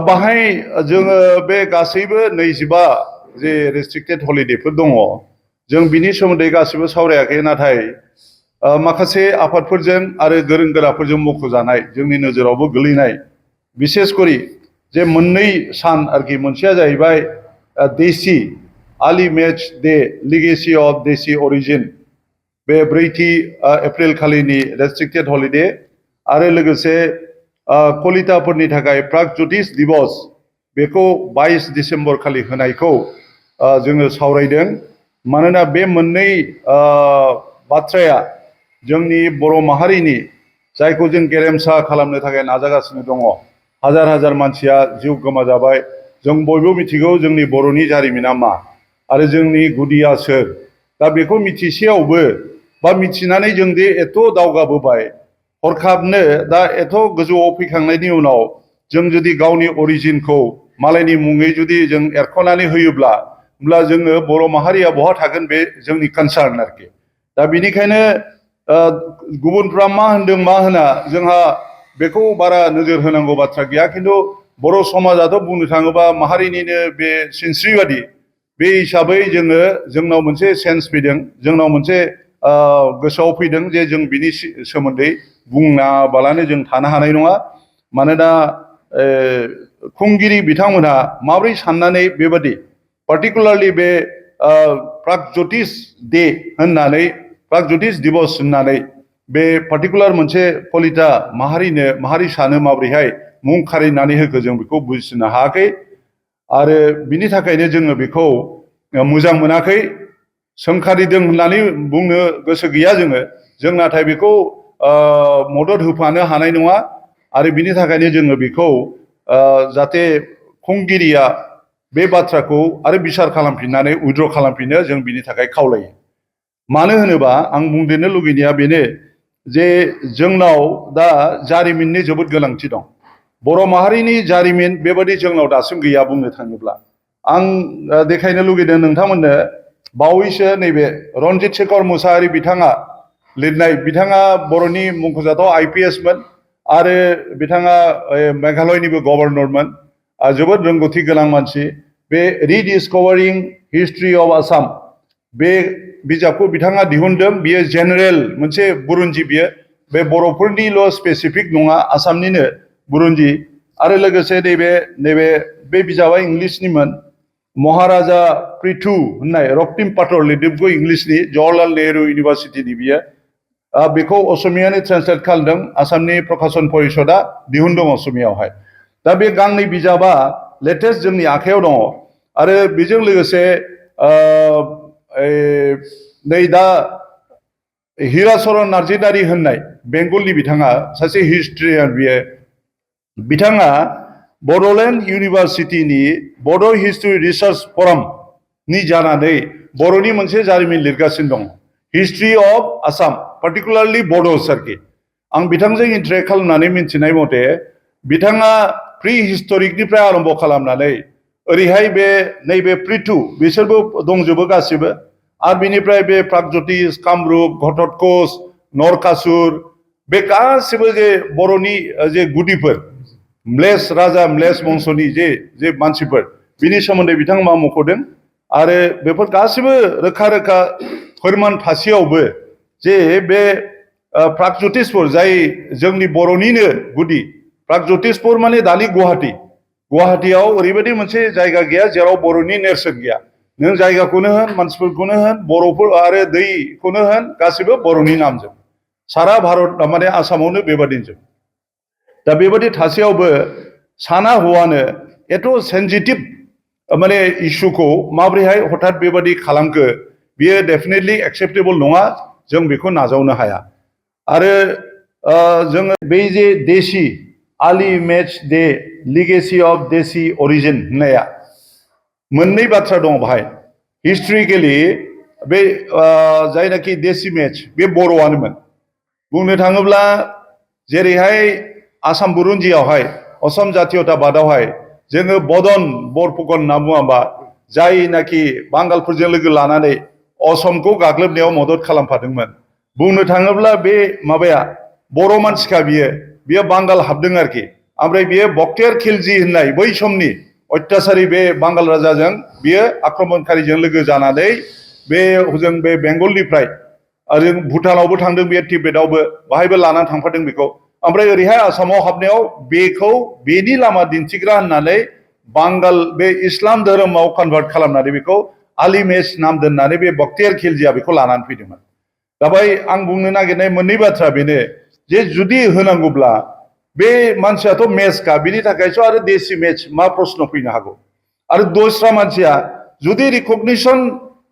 बाहाय जोङो बे गासैबो 25 जे रेस्ट्रिक्टेड हलिडेफोर दङ जों बिनि सोमोन्दै गासैबो सावरायाखै नाथाय माखासे आफादफोरजों आरो गोरों गोराफोरजों मख'जानाय जोंनि नोजोरावबो गोलैनाय बिसेस करि जे मोननै सान आरोखि मोनसेया जाहैबाय देसि early match day legacy of देसि अरिजिन बे 4 एप्रिल खालिनि रेस्ट्रिक्टेड हलिडे आरो लोगोसे कलिताफोरनि थाखाय प्रागज्योतिष दिवस बेखौ 22 डिसेम्बर खालि होनायखौ जोङो सावरायदों मानोना बे मोननै बाथ्राया जोंनि बर' माहारिनि जायखौ जों गेरेमसा खालामनो थाखाय नाजागासिनो दङ हाजार हाजार मानसिया जिउ गोमाजाबाय जों बयबो मिथिगौ जोंनि बर'नि जारिमिना मा आरो जोंनि गुदिया सोर दा बेखौ मिथिसेयावबो बा मिथिनानै जों दि एथ' दावगाबोबाय हरखाबनो दा एथ' गोजौआव फैखांनायनि उनाव जों जुदि गावनि अरिजिनखौ मालायनि मुङै जुदि जों एरख'नानै होयोब्ला होमब्ला जोङो बर' माहारिया बहा थागोन बे जोंनि कनसार्न आरोखि दा बेनिखायनो गुबुनफ्रा मा होनदों मा होना जोंहा बेखौ बारा नोजोर होनांगौ बाथ्रा गैया खिन्थु बर' समाजाथ' बुंनो थाङोबा माहारिनिनो बे सिनस्रि बादि बे हिसाबै जोंनाव मोनसे सेन्स फैदों जोंनाव मोनसे गोसोआव फैदों जे जों बिनि सोमोन्दै बुङाबालानो जों थानो हानाय नङा मानोना खुंगिरि बिथांमोनहा माबोरै साननानै बेबादि पार्टिकुलारलि बे प्रागज्योतिष डे होननानै प्रागज्योतिष दिवस होननानै बे पार्टिकुलार मोनसे कलिता माहारिसानो माबोरैहाय मुं खारिनानै होखो जों बेखौ बुजिनो हायाखै आरो बिनि थाखायनो जोङो बेखौ मोजां मोनाखै सोंखारिदों होननानै बुंनो गोसो गैया जों नाथाय बेखौ मदद होफानो हानाय नङा आरो बिनि थाखायनो जोङो बेखौ जाहाथे खुंगिरिया बे बाथ्राखौ आरो बिसार खालामफिननानै उइद्र' खालामफिनो जों बिनि थाखाय खावलायो मानो होनोबा आं बुंदेरनो लुगैनाया बेनो जे जोंनाव दा जारिमिननि जोबोद गोनांथि दं बर' माहारिनि जारिमिन बेबादि जोंनाव दासिम गैया बुंनो थाङोब्ला आं देखायनो लुगैदों नोंथांमोननो बावैसो नैबे रन्जित शेखर मुसाहारि बिथाङा लिरनाय बिथाङा बर'नि मुंख'जाथाव IPS मोन आरो बिथाङा मेघालयनिबो गभर्नरमोन जोबोद रोंगौथि गोनां मानसि बे रिडिस्कभारिं हिस्ट्रि अफ आसाम बे बिजाबखौ बिथाङा दिहुनदों बियो जेनेरेल मोनसे बुरुन्जि बियो बे बर'फोरनिल' स्पेसिफिक नङा आसामनिनो बुरुन्जि आरो लोगोसे नैबे बे बिजाबा इंलिसनिमोन महाराजा पृथु होननाय रक्तिम पातर लिरदों इंलिसनि जवाहरलाल नेहरू इउनिभारसिटिनि बियो बेखौ असमियानि ट्रेन्सलेट खालामदों आसामनि प्रकाशन परिषदआ दिहुनदों असमियावहाय दा बे गांनै बिजाबा लेटेस्ट जोंनि आखायाव दङ आरो बेजों लोगोसे नै दा हिराचरन नार्जारि होननाय बेंगलनि बिथाङा सासे हिस्ट्रियान बिथाङा बड'लेण्ड इउनिभारसिटिनि बड' हिस्ट्रि रिसार्च फराम नि जानानै बर'नि मोनसे जारिमिन लिरगासिनो दं history of Assam particularly Bodos आरोखि आं बिथांजों इन्टारेक्ट खालामनानै मिन्थिनाय मथे बिथाङा प्रि हिस्टरिकनिफ्राय आरम्भ खालामनानै ओरैहाय बे नैबे पृथु बिसोरबो दंजोबो गासिबो आरो बिनिफ्राय बे प्रागज्योतिष कामरुप घटोत्कच नरकासुर बे गासिबो जे बर'नि जे गुदिफोर म्लेस राजा म्लेस बंस'नि जे मानसिफोर बिनि सोमोन्दै बिथांमोना मख'दों आरो बेफोर गासिबो रोखा रोखा फोरमान थासेयावबो जे बे प्रागज्योतिषफोर जाय जोंनि बर'निनो गुदि प्रागज्योतिषफोर माने दानि गुवाहाटीयाव ओरैबायदि मोनसे जायगा गैया जेराव बर'नि नेरसोन गैया नों जायगाखौनो होन मानसिफोरखौनो होन बर'फोर आरो दैखौनो होन गासिबो बर'नि नामजों सारा भारत माने आसामावनो बेबादिजों दा बेबादि थासेयावबो साना हौवानो एथ' सेन्सिटिभ माने इस्युखौ माबोरैहाय हठात बेबादि खालामखो बियो डेफिनेटलि एक्सेप्टेबल नङा जों बेखौ नाजावनो हाया आरो जोङो बै जे देसि early match day legacy of देसि अरिजिन होननाया मोननै बाथ्रा दङ बाहाय हिस्ट्रिकेलि बे जायनाखि देसि मैच बे बर'आनोमोन बुंनो थाङोब्ला जेरैहाय आसाम बुरुन्जियावहाय असम जातीयताबादावहाय जोङो बदन बरफुकन होनना बुङाबा जायनाखि बांगालफोरजों लोगो लानानै असमखौ गाग्लोबनायाव मदद खालामफादोंमोन बुंनो थाङोब्ला बे माबाया बर' मानसिखा बियो बांगाल हाबदों आरोखि ओमफ्राय बियो बक्तियार खिलजी होननाय बै समनि अत्याचारी बे बांगाल राजाजों बियो आक्रमणकारीजों लोगो जानानै बे हजों बे बेंगलनिफ्राय ओरै भुटानावबो थांदों बे तिब्बेतावबो बाहायबो लानानै थांफादों बेखौ ओमफ्राय ओरैहाय आसामाव हाबनायाव बेखौ बेनि लामा दिन्थिग्रा होननानै बांगाल बे इस्लाम धोरोमाव कनभार्ट खालामनानै बेखौ आलिमेस नाम दोननानै बे बक्तियार खिलजिया बेखौ लानानै फैदोंमोन दा बै आं बुंनो नागिरनाय मोननै बाथ्रा बेनो जे जुदि होनांगौब्ला बे मानसियाथ' मेचखा बिनि थाखायसो आरो देसि मेच मा प्रश्न फैनो हागौ आरो दस्रा मानसिया जुदि रिकगनिसन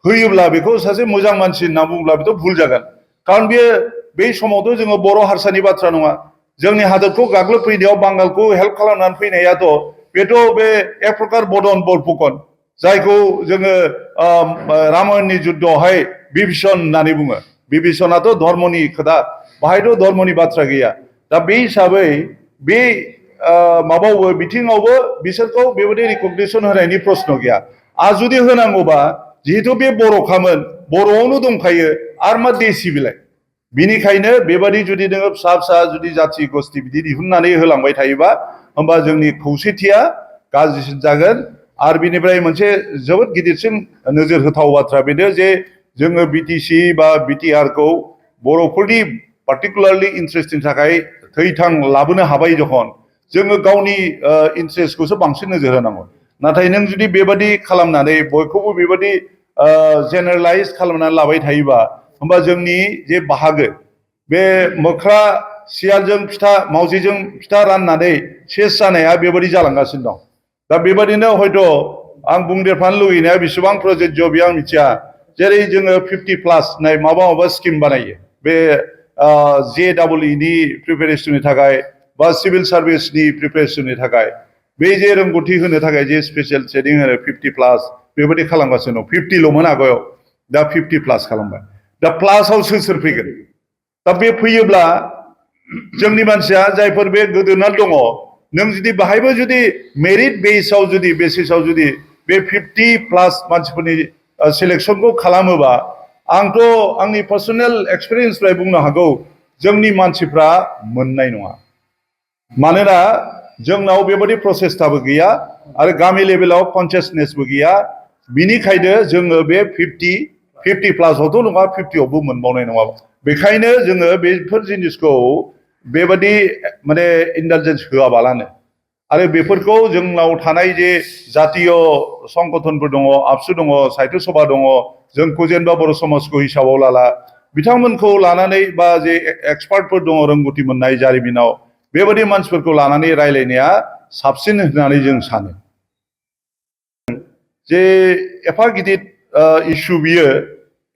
होयोब्ला बेखौ सासे मोजां मानसि होनना बुङोब्ला बेथ' भुल जागोन खारन बेयो बै समावथ' जोङो बर' हारसानि बाथ्रा नङा जोंनि हादरखौ गाग्लोबफैनायाव बांगालखौ हेल्प खालामनानै फैनायाथ' बेथ' बे एक प्रकार बदन बरफुकन जायखौ जोङो रामायणनि जुद्धआवहाय बिभीषण होननानै बुङो बिभीषणाथ' धर्मनि खोथा बाहायथ' धर्मनि बाथ्रा गैया दा बे हिसाबै बे माबावबो बिथिङावबो बिसोरखौ बेबायदि रिकगनिसन होनायनि प्रश्न गैया आरो जुदि होनांगौबा जिहेतु बे बर'खामोन बर'आवनो दंखायो आरो मा देसि बिलाय बिनिखायनो बेबादि जुदि नोङो फिसा फिसा जुदि जाथि गस्थि बिदि दिहुननानै होलांबाय थायोबा होमबा जोंनि खौसेथिया गाज्रिसिन जागोन आरो बिनिफ्राय मोनसे जोबोद गिदिरसिन नोजोर होथाव बाथ्रा बेनो जे जोङो बिटिसि बा बिटिआरखौ बर'फोरनि पार्टिकुलारलि इन्ट्रेस्टनि थाखाय थैथां लाबोनो हाबाय जखन जोङो गावनि इन्ट्रेस्टखौसो बांसिन नोजोर होनांगौ नाथाय नों जुदि बेबादि खालामनानै बयखौबो बेबादि जेनेरेलाइज खालामनानै लाबाय थायोबा होमबा जोंनि जे बाहागो बे मोख्रा सियालजों फिथा मावजिजों फिथा राननानै सेस जानाया बेबादि जालांगासिनो दं दा बेबादिनो हयथ' आं बुंदेरफानो लुगैनाया बेसेबां प्रजेक्ट बेयो आं मिथिया जेरै जोङो 50+ नाय माबा स्किम बानायो बे JEE नि प्रिपेरेसननि थाखाय बा सिभिल सार्भिसनि प्रिपेरेसननि थाखाय बे जे रोंगौथि होनो थाखाय जे स्पेसियेल ट्रेनिं होनो 50+ बेबादि खालामगासिनो दं 50ल'मोन आगोलाव दा 50+ खालामबाय दा प्लासआव सोर फैगोन दा बे फैयोब्ला जोंनि मानसिया जायफोर बे गोदोनानै दङ नों जुदि बाहायबो जुदि मेरिट बेसिसाव जुदि बे 50+ मानसिफोरनि सिलेक्सनखौ खालामोबा आंथ' आंनि पार्सनेल एक्सपिरियेन्सनिफ्राय बुंनो हागौ जोंनि मानसिफ्रा मोननाय नङा मानोना जोंनाव बेबादि प्रसेसटाबो गैया आरो गामि लेभेलाव कनसियासनेसबो गैया बिनिखायनो जोङो बे 50+आवथ' नङा 50आवबो मोनबावनाय नङा बेखायनो जोङो बेफोर जिनिसखौ बेबादि माने इन्डालजेन्स होआबालानो आरो बेफोरखौ जोंनाव थानाय जे जातीय संगठनफोर दङ आबसु दङ साहित्य सभा दङ जोंखौ जेनेबा बर' समाजखौ हिसाबाव लाला बिथांमोनखौ लानानै बा जे एक्सपार्टफोर दङ रोंगौथि मोननाय जारिमिनाव बेबादि मानसिफोरखौ लानानै रायलायनाया साबसिन होननानै जों सानो जे एफा गिदिर इस्यु बियो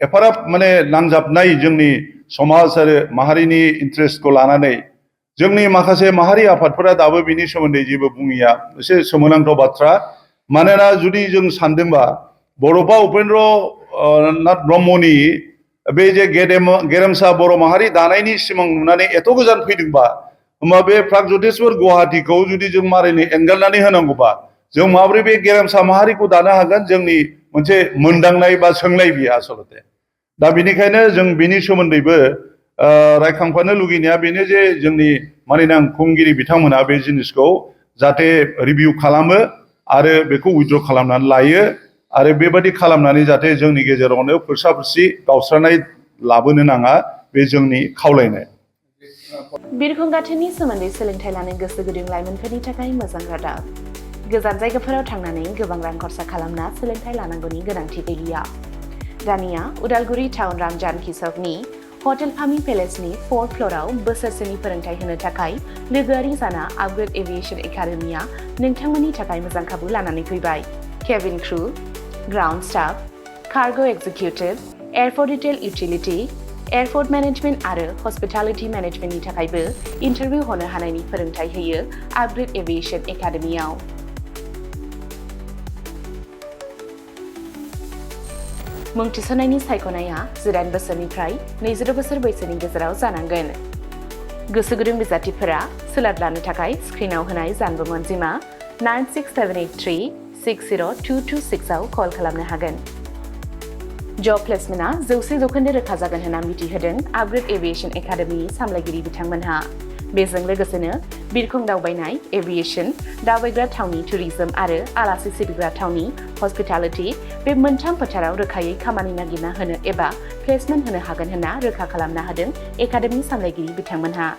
एफाराब माने नांजाबनाय जोंनि समाज आरो माहारिनि इन्ट्रेस्टखौ लानानै जोंनि माखासे माहारि आफादफोरा दाबो बिनि सोमोन्दै जेबो बुङिया एसे सोमोनांथाव बाथ्रा मानोना जुदि जों सानदोंबा बड'फा उपेन्द्र नाथ ब्रह्मनि बे जे गेरेमसा बर' माहारि दानायनि सिमां नुनानै एथ' गोजान फैदोंबा होमबा बे प्रागज्यतिसपुर गुवाहाटीखौ जुदि जों मारैनो एंगारनानै होनांगौबा जों माबोरै बे गेरेमसा माहारिखौ दानो हागोन जोंनि मोनसे मोनदांनाय बा सोंनाय बियो आसलते दा बिनिखायनो जों बिनि सोमोन्दैबो रायखांफानो लुगैनाया बेनो जे जोंनि माननीय खुंगिरि बिथांमोना बे जिनिसखौ जाहाथे रिभिउ खालामो आरो बेखौ उइथड्र खालामनानै लायो आरो बेबादि खालामनानै जाहाथे जोंनि गेजेरावनो फोरसा-फोरसि गावस्रानाय लाबोनो नाङा बे जोंनि खावलायनाय बिरखं गाथोननि सोमोन्दै सोलोंथाइ लानो गोसो गुदुं लाइमोनफोरनि थाखाय मोजां रादाब गोजान जायगाफोराव थांनानै गोबां रां खरसा खालामना सोलोंथाइ लानांगौनि गोनांथि गैलिया दानिया उदालगुरि टाउन रामजानकि सकनि हटेल फामि पेलेसनि 4th फ्ल'राव बोसोरसेनि फोरोंथाइ होनो थाखाय लोगोआरि जाना आपग्रेड एभिएशन एकाडेमिया नोंथांमोननि थाखाय मोजां खाबु लानानै फैबाय cabin crew ground staff cargo executive airport retail utility airport management आरो हस्पिटालिटी मेनेजमेन्टनि थाखायबो इन्टारभिउ होनो हानायनि फोरोंथाइ होयो आपग्रेड एभिएशन एकाडेमियाव मुं थिसननायनि सायख'नाया 18 बोसोरनिफ्राय 20 बोसोर बैसोनि गेजेराव जानांगोन गोसो गुदुं बिजाथिफोरा सोलाद लानो थाखाय स्क्रिनाव होनाय जानबुं अनजिमा 9678360226 आव कल खालामनो हागोन जब प्लेसमेन्टआ 100% रोखा जागोन होनना मिथिहोदों आपग्रेड एभिएशन एकाडेमिनि सामलायगिरि बिथांमोनहा बेजों लोगोसेनो बिरखं दावबायनाय, एभिएशन, दावबायग्रा थावनि टुरिजम आरो आलासि सिबिग्रा थावनि हस्पिटालिटी बे मोनथाम फोथाराव रोखायै खामानि नागिरना होनो एबा प्लेसमेन्ट होनो हागोन होनना रोखा खालामना होदों एकाडेमि सामलायगिरि बिथांमोनहा।